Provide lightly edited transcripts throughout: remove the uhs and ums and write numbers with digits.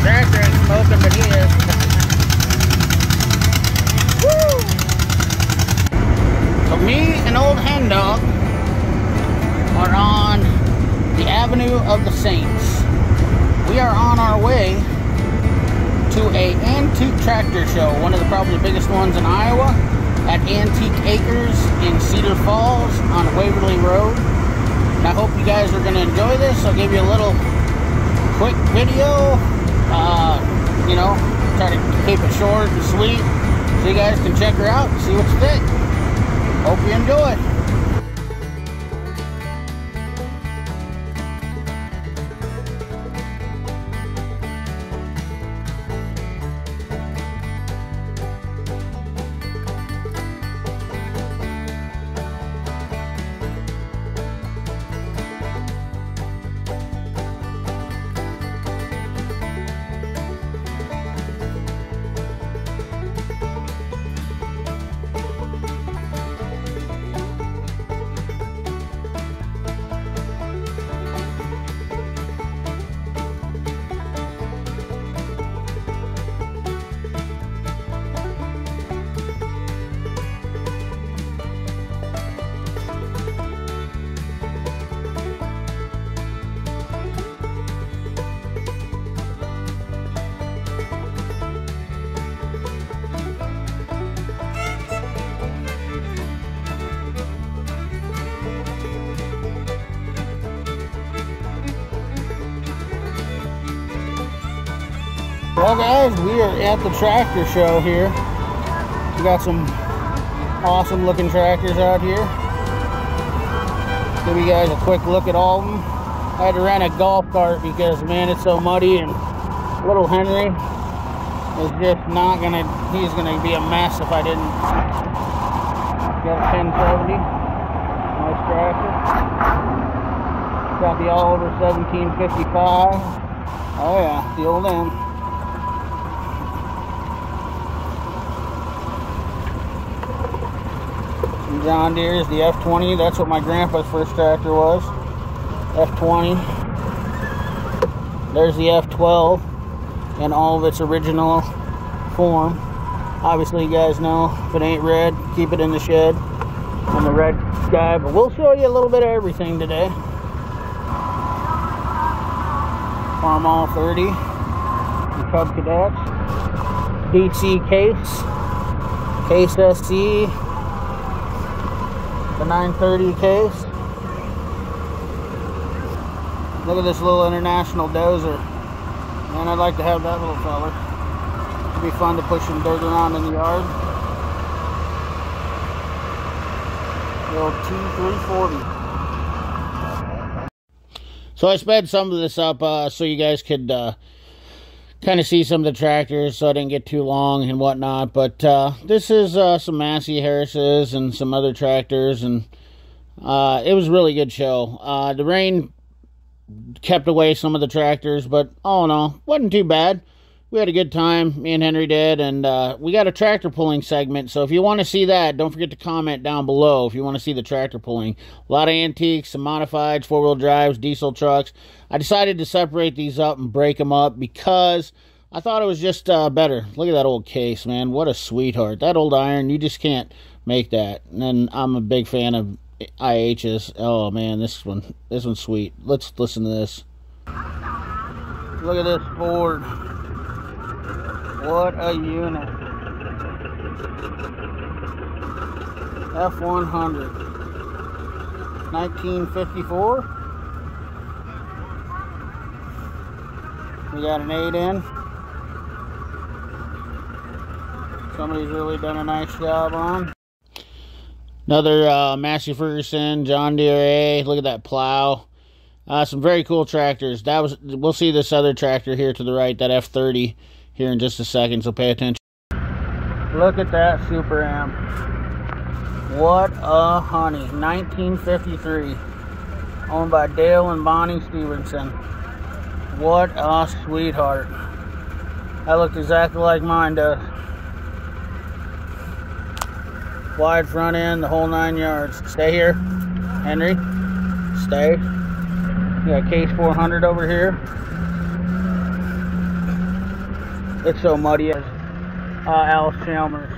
tractor ain't smoking, but he is. Woo! So me and old Hen Dog are on the Avenue of the Saints. We are on our way to a antique tractor show, one of the probably biggest ones in Iowa, at Antique Acres in Cedar Falls on Waverly Road. And I hope you guys are going to enjoy this. I'll give you a little quick video, you know, try to keep it short and sweet so you guys can check her out and see what you think. Hope you enjoy. Well guys, we are at the tractor show here. We got some awesome looking tractors out here. Give you guys a quick look at all of them. I had to rent a golf cart because man, it's so muddy, and little Henry is just not gonna, he's gonna be a mess if I didn't. Got a 1070, nice tractor. Got the Oliver 1755. Oh yeah, the old M. John Deere is the F20. That's what my grandpa's first tractor was. F20. There's the F12 in all of its original form. Obviously, you guys know if it ain't red, keep it in the shed. I'm a red guy, but we'll show you a little bit of everything today. Farmall 30. The Cub Cadets. DC case. Case SC. The 930 case. Look at this little International dozer. Man, I'd like to have that little fella. It'd be fun to push some dirt around in the yard. The old T340. So I sped some of this up so you guys could kind of see some of the tractors, so I didn't get too long and whatnot. But this is some Massey Harris's and some other tractors, and it was a really good show. The rain kept away some of the tractors, but all in all, wasn't too bad. We had a good time, me and Henry did, and we got a tractor pulling segment, so if you want to see that, don't forget to comment down below if you want to see the tractor pulling. A lot of antiques, some modifieds, four-wheel drives, diesel trucks. I decided to separate these up and break them up because I thought it was just better. Look at that old case, man. What a sweetheart. That old iron, you just can't make that. And then I'm a big fan of IH's. Oh, man, this one's sweet. Let's listen to this. Look at this Ford. What a unit. F100. 1954. We got an 8 in. Somebody's really done a nice job on. Another Massey Ferguson, John Deere A. Look at that plow. Some very cool tractors. We'll see this other tractor here to the right, that F30, here in just a second, so pay attention. Look at that Super Am. What a honey. 1953. Owned by Dale and Bonnie Stevenson. What a sweetheart. That looked exactly like mine does. Wide front end, the whole 9 yards. Stay here, Henry. Stay. We got case 400 over here. It's so muddy. Alice Chalmers.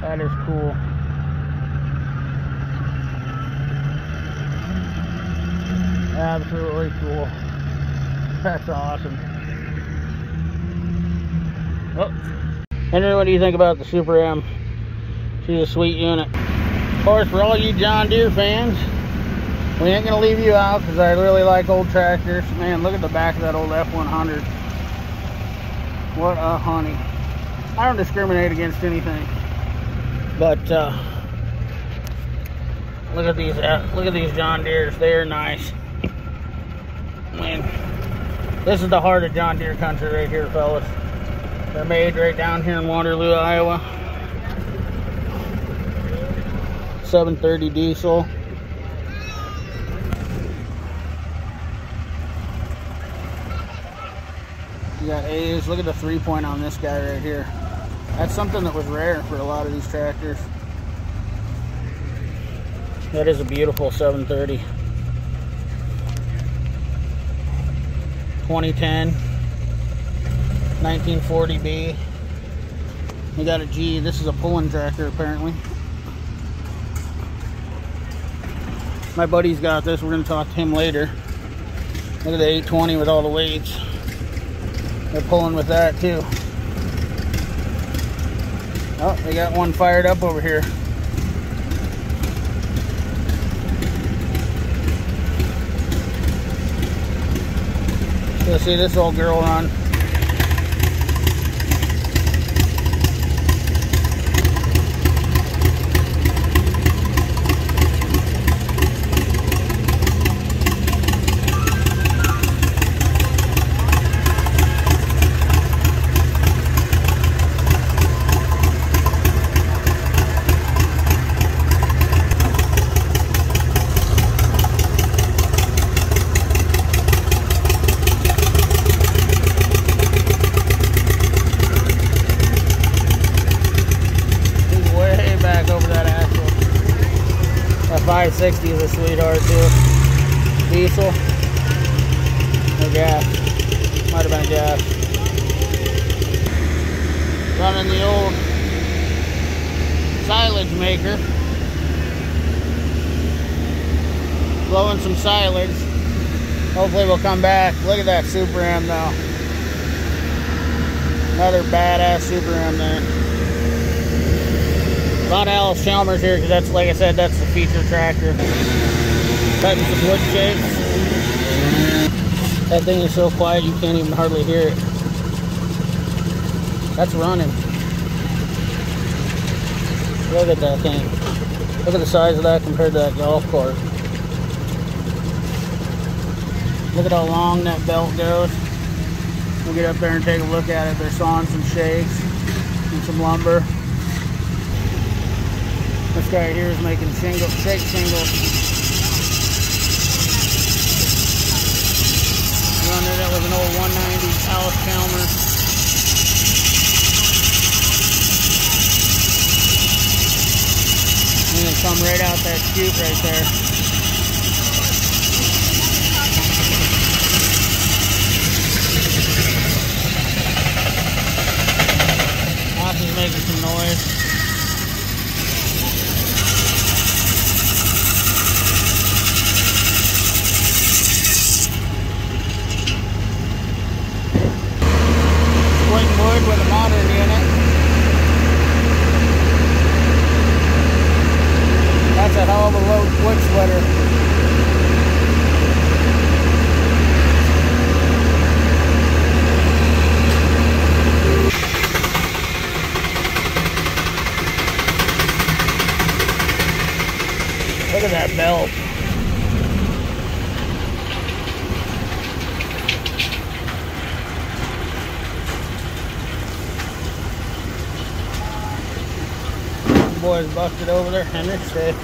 That is cool. Absolutely cool. That's awesome. Oh. Henry, what do you think about the Super M? She's a sweet unit. Of course, for all you John Deere fans, we ain't gonna leave you out because I really like old tractors. Man, look at the back of that old F100. What a honey. I don't discriminate against anything, but look at these John Deeres. They're nice. Man, this is the heart of John Deere country right here, fellas. They're made right down here in Waterloo, Iowa. 730 diesel. You got A's. Look at the 3-point on this guy right here. That's something that was rare for a lot of these tractors. That is a beautiful 730. 2010. 1940B. We got a G. This is a pulling tractor apparently. My buddy's got this. We're going to talk to him later. Look at the 820 with all the weights. They're pulling with that too. Oh, they got one fired up over here. Let's see this old girl run. Over that axle. That 560 is a sweetheart too. Diesel. No gas. Might have been gas. Running the old silage maker. Blowing some silage. Hopefully we'll come back. Look at that Super M though. Another badass Super M there. A lot of Alice Chalmers here because that's, like I said, that's the feature tractor. Cutting some wood shapes. That thing is so quiet you can't even hardly hear it. That's running. Look at that thing. Look at the size of that compared to that golf cart. Look at how long that belt goes. We'll get up there and take a look at it. They're sawing some shakes and some lumber. This guy here is making shingles, shake shingles. Running it with an old 190 Alice Chalmers. And then come right out that chute right there. Austin's making some noise. Wood with a modern unit. That's a hell of a low wood splitter. Look at that belt. Boys busted over there, Henry, stay.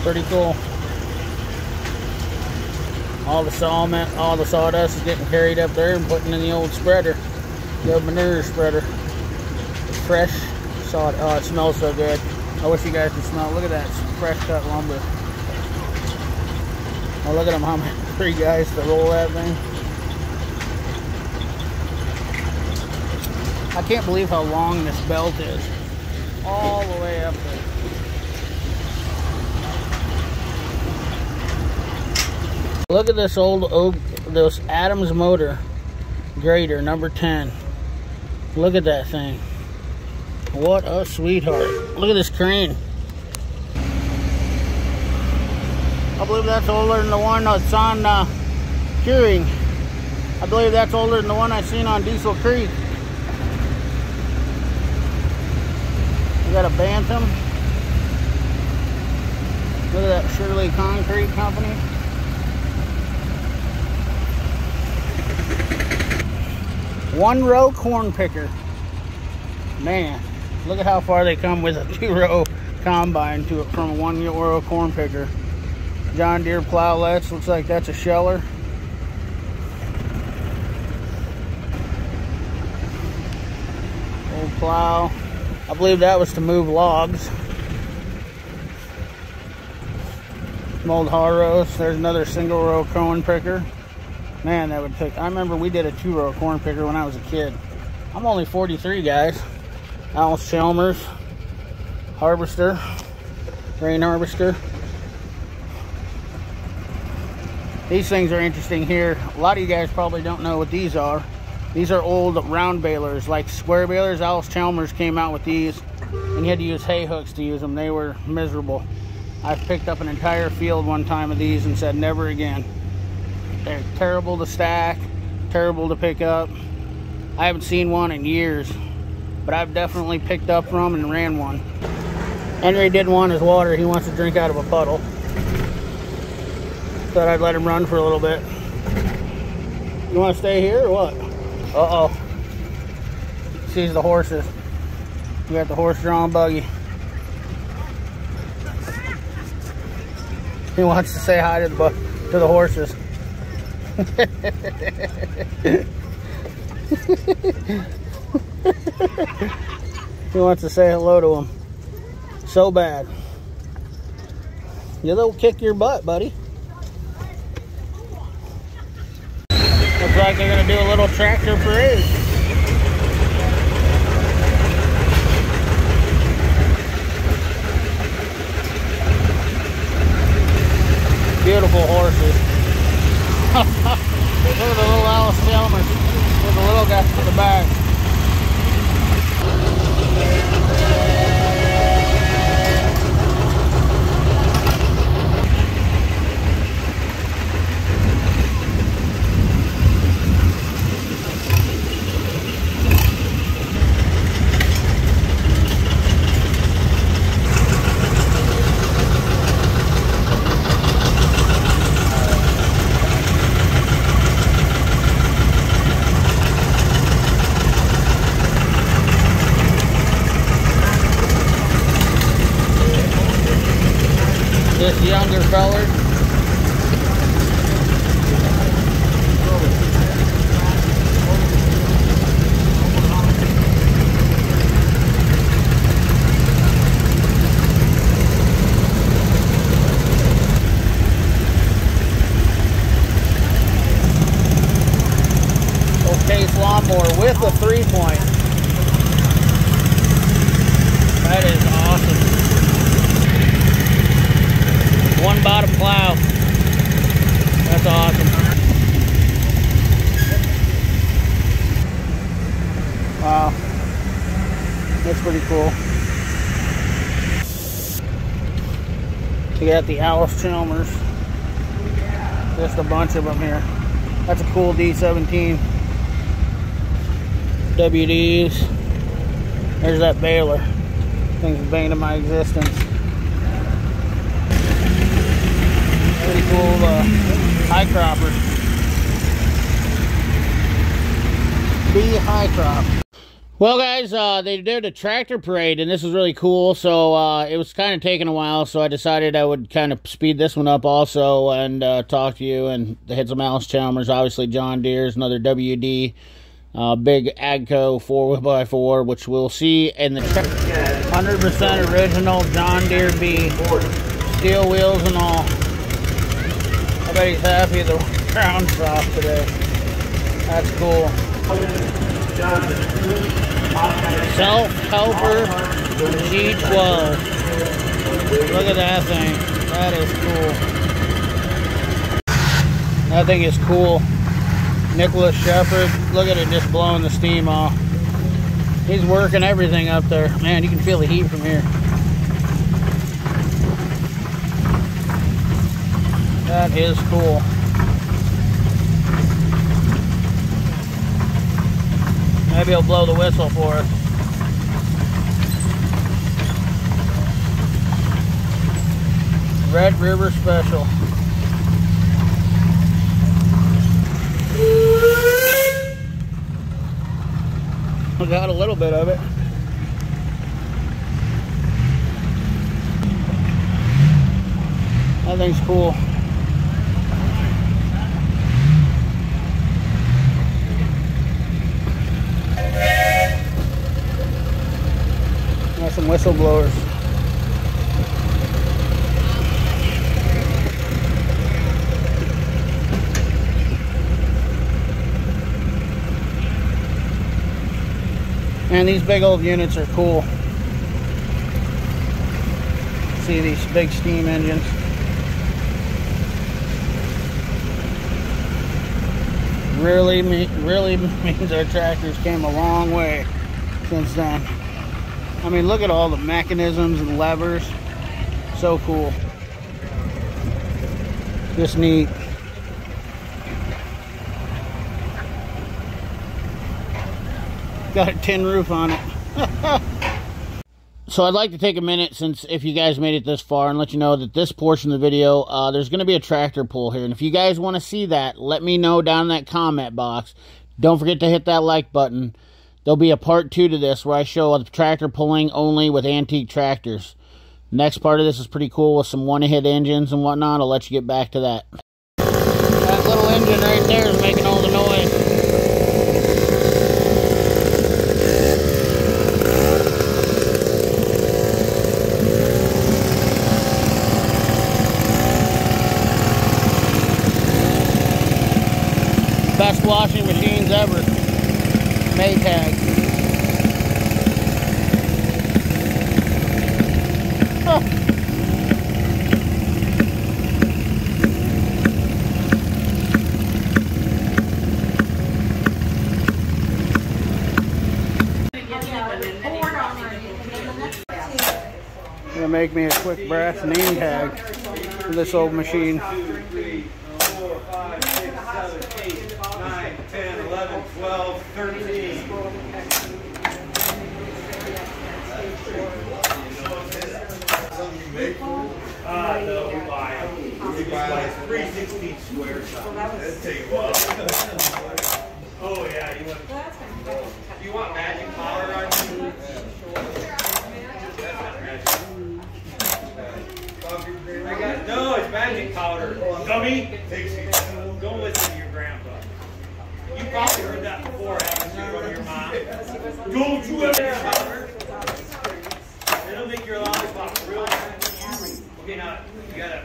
Pretty cool. All the sawdust is getting carried up there and putting in the old spreader, the old manure spreader. Fresh sawdust. Oh, it smells so good. I wish you guys could smell. Look at that fresh cut lumber. Oh, look at them, how many 3 guys to roll that thing. I can't believe how long this belt is. All the way up there. Look at this old oak, this Adams motor grader, number 10. Look at that thing. What a sweetheart. Look at this crane. I believe that's older than the one that's on curing. I believe that's older than the one I seen on Diesel Creek. We got a Bantam. Look at that Shirley Concrete Company. One row corn picker. Man, look at how far they come with a 2-row combine to it from a 1-row corn picker. John Deere plowlets. Looks like that's a sheller. Old plow. I believe that was to move logs. Some old harrows. There's another single-row corn picker. Man, that would take. I remember we did a 2-row corn picker when I was a kid. I'm only 43, guys. Alice Chalmers harvester, grain harvester. These things are interesting here. A lot of you guys probably don't know what these are. These are old round balers, like square balers. Alice Chalmers came out with these, and you had to use hay hooks to use them. They were miserable. I've picked up an entire field one time of these and said never again. They're terrible to stack, terrible to pick up. I haven't seen one in years, but I've definitely picked up from and ran one. Henry didn't want his water. He wants to drink out of a puddle. Thought I'd let him run for a little bit. You want to stay here or what? Uh-oh. Sees the horses. We got the horse-drawn buggy. He wants to say hi to the horses. He wants to say hello to him so bad. They'll kick your butt, buddy. Looks like they're gonna do a little tractor parade. Beautiful horses. Look at the little Alice Chalmers with the little guy in the back. This younger feller. Case lawnmower with a 3-point. That is awesome. One bottom plow. That's awesome. Wow. That's pretty cool. You got the Alice Chalmers. Just a bunch of them here. That's a cool D17. WDs. There's that baler. Thing's the bane of my existence. Pretty cool high cropper. B high crop. Well, guys, they did a tractor parade, and this was really cool. So it was kind of taking a while, so I decided I would kind of speed this one up also and talk to you. And they had some Alice Chalmers, obviously John Deere's, another WD, big Agco 4x4, which we'll see in the 100% original John Deere B, steel wheels and all. I bet he's happy the ground's soft today. That's cool. Self-helper G12. Look at that thing. That is cool. That thing is cool. Nicholas Shepard. Look at it just blowing the steam off. He's working everything up there. Man, you can feel the heat from here. That is cool. Maybe he'll blow the whistle for us. Red River Special. I got a little bit of it. That thing's cool. Got some whistleblowers. And these big old units are cool. See these big steam engines. Really means our tractors came a long way since then. I mean, look at all the mechanisms and levers. So cool. Just neat. Got a tin roof on it. So I'd like to take a minute, since if you guys made it this far, and let you know that this portion of the video, there's going to be a tractor pull here. And if you guys want to see that, let me know down in that comment box. Don't forget to hit that like button. There'll be a part 2 to this where I show a tractor pulling only with antique tractors. Next part of this is pretty cool with some one-hit engines and whatnot. I'll let you get back to that. That little engine right there is making all the noise. Best washing machines ever. Maytag. Huh. Gonna make me a quick brass name tag for this old machine. 10, 11, 12, 13. No, we buy them. We buy like 3/16 square size. That'd take a while. Oh yeah, you want magic powder on you? No, it's magic powder. Dummy. Don't listen to your grandpa. You probably heard that before, haven't you, from your mom? Don't you ever powder. It'll make your lollipop real nice. Okay, now you gotta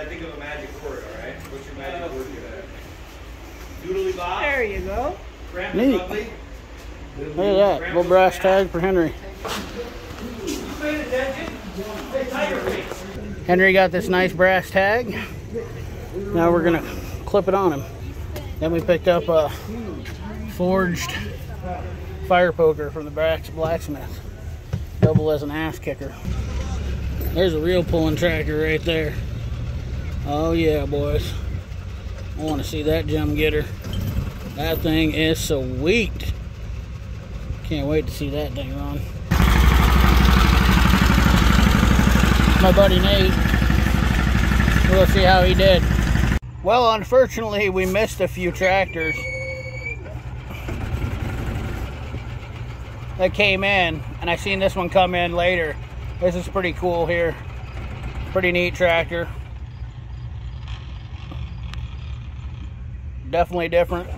think of a magic word, all right? What's your magic word today? Doodly bob. There you go. Neat. Look at that, little brass tag for Henry. Henry got this nice brass tag. Now we're gonna clip it on him. Then we picked up a forged fire poker from the blacksmith. Double as an ass kicker. There's a real pulling tractor right there. Oh yeah, boys. I want to see that gem getter. That thing is sweet. Can't wait to see that thing run. My buddy Nate. We'll see how he did. Well, unfortunately, we missed a few tractors. that came in, and I seen this one come in later. This is pretty cool here. Pretty neat tractor. Definitely different.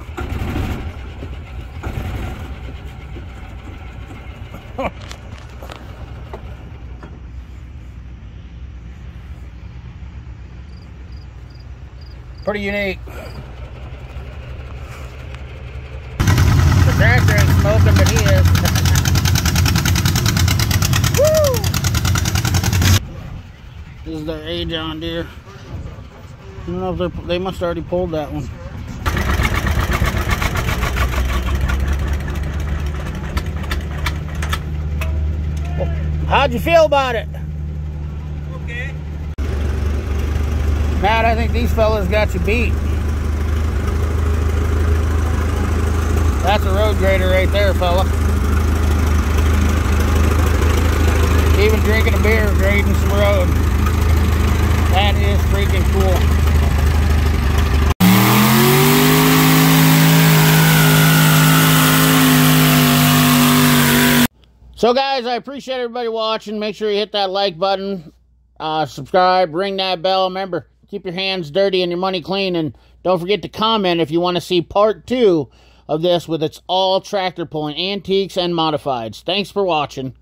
Pretty unique. The tractor ain't smoking, but he is. Woo! This is their A John Deere. I don't know if they must have already pulled that one. How'd you feel about it? Okay. Matt, I think these fellas got you beat. That's a road grader right there, fella. Even drinking a beer, grading some road. That is freaking cool. So guys, I appreciate everybody watching. Make sure you hit that like button, subscribe, ring that bell. Remember, keep your hands dirty and your money clean, and don't forget to comment if you want to see part 2 of this with its all tractor pulling antiques and modifieds. Thanks for watching.